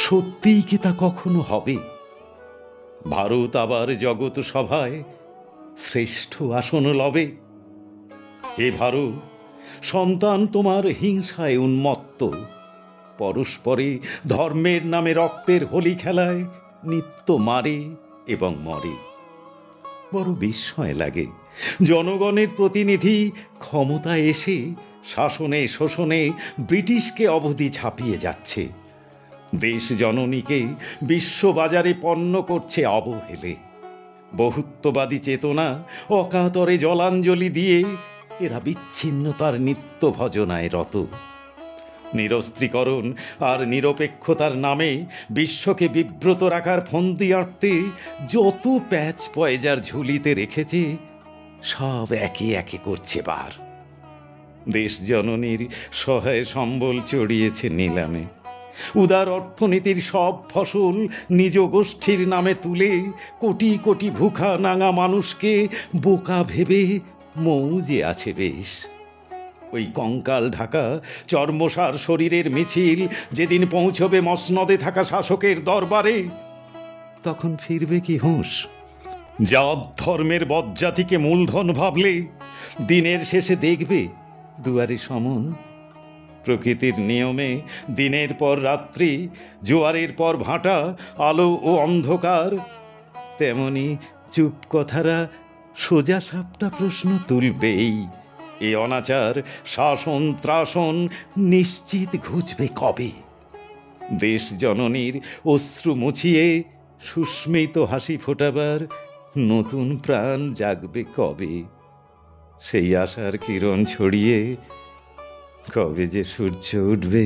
সত্যিই কি তা কখনো হবে? ভারত আবার জগৎ সভায় শ্রেষ্ঠ আসন লবে? হে ভারত, সন্তান তোমার হিংসায় উন্মত্ত, পরস্পরে ধর্মের নামে রক্তের হোলি খেলায় নিত্য মারে এবং মরে। বড় বিস্ময় লাগে, জনগণের প্রতিনিধি ক্ষমতায় এসে শাসনে শোষণে ব্রিটিশকে অবধি ছাপিয়ে যাচ্ছে। দেশ জননীকে বিশ্ববাজারে পণ্য করছে অবহেলে। বহুত্ববাদী চেতনা অকাতরে জলাঞ্জলি দিয়ে এরা বিচ্ছিন্নতার নিত্য ভজনায় রত। নিরস্ত্রীকরণ আর নিরপেক্ষতার নামে বিশ্বকে বিব্রত রাখার ফন্দি আঁটতে যত প্যাচ পয়জার ঝুলিতে রেখেছে সব একে একে করছে বার। দেশ জননীর সহায় সম্বল চড়িয়েছে নিলামে। উদার অর্থনীতির সব ফসল নিজ গোষ্ঠীর নামে তুলে কোটি কোটি ভুখা নাঙা মানুষকে বোকা ভেবে মৌজে আছে বেশ। ওই কঙ্কাল ঢাকা চর্মসার শরীরের মিছিল যেদিন পৌঁছবে মসনদে থাকা শাসকের দরবারে, তখন ফিরবে কি হুঁশ? জাত ধর্মের বজ্জাতিকে মূলধন ভাবলে দিনের শেষে দেখবে দুয়ারে সমন। প্রকৃতির নিয়মে দিনের পর রাত্রি, জোয়ারের পর ভাটা, আলো ও অন্ধকার, তেমনি চুপ কথারা সোজা সাপটা প্রশ্ন তুলবেই। এ অনাচার শাসন ত্রাসন নিশ্চিত ঘুচবে কবে? দেশ জননীর অশ্রু মুছিয়ে সুস্মিত হাসি ফোটাবার নতুন প্রাণ জাগবে কবে? সেই আশার কিরণ ছড়িয়ে কবে যে সূর্য উঠবে